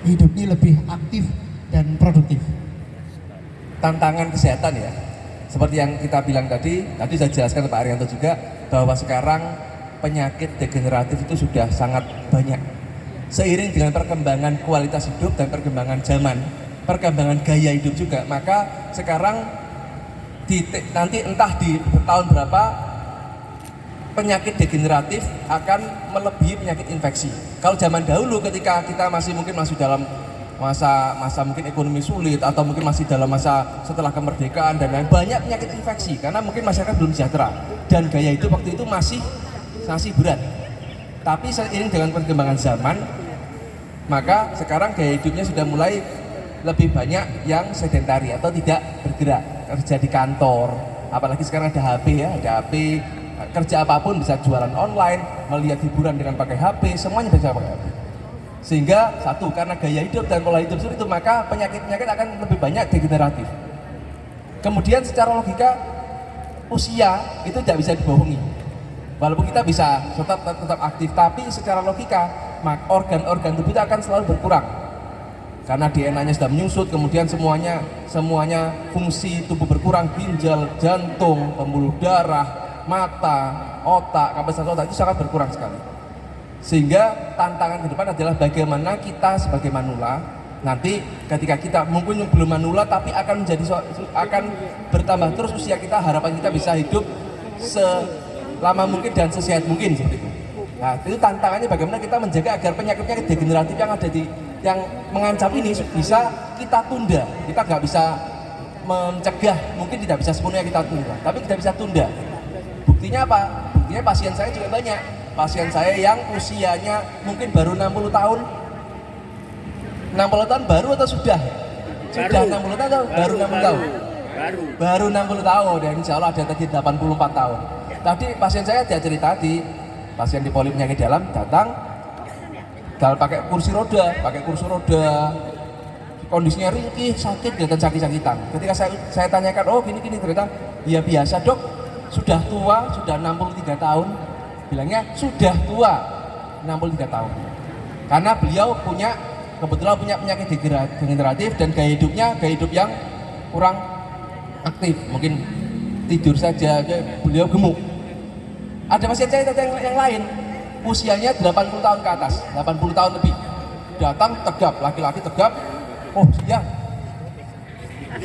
hidup ini lebih aktif dan produktif. Tantangan kesehatan ya, seperti yang kita bilang tadi saya jelaskan ke Pak Arianto juga, bahwa sekarang penyakit degeneratif itu sudah sangat banyak. Seiring dengan perkembangan kualitas hidup dan perkembangan zaman, perkembangan gaya hidup juga, maka sekarang nanti entah di tahun berapa penyakit degeneratif akan melebihi penyakit infeksi. Kalau zaman dahulu ketika kita masih dalam masa mungkin ekonomi sulit, atau mungkin masih dalam masa setelah kemerdekaan dan lain, banyak penyakit infeksi karena mungkin masyarakat belum sejahtera dan gaya hidup waktu itu masih berat. Tapi seiring dengan perkembangan zaman, maka sekarang gaya hidupnya sudah mulai lebih banyak yang sedentari atau tidak bergerak, kerja di kantor, apalagi sekarang ada HP ya, kerja apapun bisa jualan online, melihat hiburan dengan pakai HP, semuanya bisa pakai HP. Sehingga satu, karena gaya hidup dan pola hidup seperti itu, maka penyakit-penyakit akan lebih banyak degeneratif. Kemudian secara logika, usia itu tidak bisa dibohongi. Walaupun kita bisa tetap aktif, tapi secara logika organ-organ tubuh itu akan selalu berkurang. Karena DNA-nya sudah menyusut, kemudian semuanya fungsi tubuh berkurang, ginjal, jantung, pembuluh darah, mata, otak, kapasitas otak itu sangat berkurang sekali. Sehingga tantangan ke depan adalah bagaimana kita sebagai manula nanti ketika kita mungkin belum manula tapi akan bertambah terus usia kita, harapan kita bisa hidup selama mungkin dan sesehat mungkin seperti itu. Nah, itu tantangannya bagaimana kita menjaga agar penyakit-penyakit degeneratif yang mengancam ini bisa kita tunda. Kita nggak bisa mencegah, mungkin tidak bisa sepenuhnya kita tunda, tapi kita bisa tunda. Buktinya apa? Buktinya pasien saya juga banyak. Pasien saya yang usianya mungkin baru 60 tahun. 60 tahun baru atau sudah? Sudah 60 tahun atau baru 60 tahun? Baru 60 tahun, dan insya Allah ada tadi 84 tahun. Tadi pasien saya dia cerita tadi, pasien di poli penyakit dalam datang pakai kursi roda, kondisinya ringkih, sakit, kelihatan sakit-sakitan. Ketika saya tanyakan, oh gini ternyata, ya biasa dok, sudah tua, sudah 63 tahun. Bilangnya sudah tua 63 tahun karena beliau kebetulan punya penyakit degeneratif dan gaya hidup yang kurang aktif, mungkin tidur saja, beliau gemuk. Ada pasien saya yang lain usianya 80 tahun ke atas, 80 tahun lebih, datang tegap, laki-laki tegap, oh iya,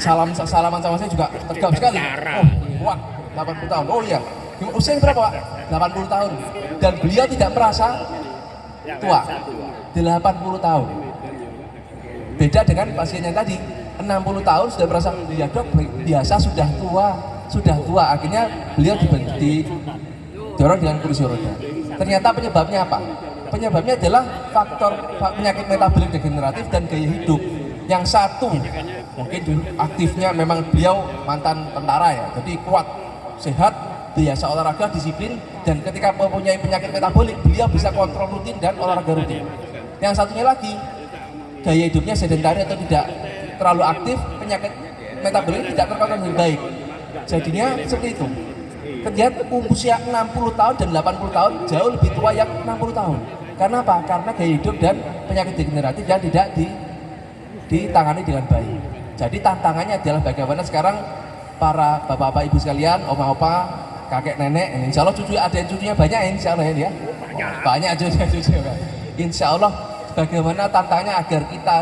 salaman sama saya juga tegap sekali, oh wah 80 tahun, oh iya. Usia berapa Pak? 80 tahun. Dan beliau tidak merasa tua. 80 tahun. Beda dengan pasien yang tadi, 60 tahun sudah merasa, ya dok biasa sudah tua. Akhirnya beliau didorong dengan kursi roda. Ternyata penyebabnya apa? Penyebabnya adalah faktor penyakit metabolik degeneratif dan gaya hidup. Yang satu, mungkin aktifnya memang beliau mantan tentara ya, jadi kuat, sehat, biasa olahraga, disiplin, dan ketika mempunyai penyakit metabolik beliau bisa kontrol rutin dan olahraga rutin. Yang satunya lagi gaya hidupnya sedentari atau tidak terlalu aktif, penyakit metabolik tidak terkontrol dengan baik, jadinya seperti itu. Kemudian usia 60 tahun dan 80 tahun jauh lebih tua yang 60 tahun. Karena apa? Karena gaya hidup dan penyakit degeneratif yang tidak ditangani dengan baik. Jadi tantangannya adalah bagaimana sekarang para bapak-bapak ibu sekalian, oma-opa, kakek nenek, insya Allah cucunya banyak, insya Allah ya, banyak cucu. Insya Allah bagaimana tantangannya agar kita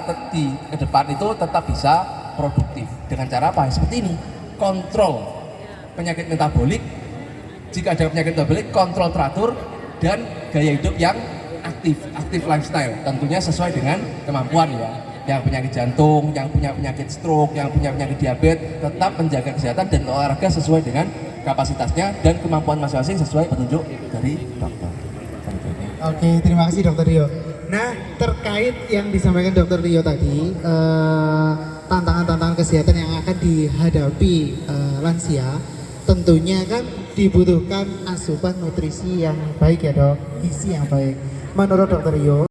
ke depan itu tetap bisa produktif dengan cara apa? Seperti ini, kontrol penyakit metabolik, jika ada penyakit metabolik, kontrol teratur, dan gaya hidup yang aktif lifestyle, tentunya sesuai dengan kemampuan ya. Yang penyakit jantung, yang punya penyakit stroke, yang punya penyakit diabetes, tetap menjaga kesehatan dan olahraga sesuai dengan kapasitasnya dan kemampuan masing-masing sesuai petunjuk dari dokter. Oke, terima kasih Dokter Rio. Nah, terkait yang disampaikan Dokter Rio tadi, tantangan-tantangan kesehatan yang akan dihadapi lansia, tentunya kan dibutuhkan asupan nutrisi yang baik ya dok, gizi yang baik. Menurut Dokter Rio,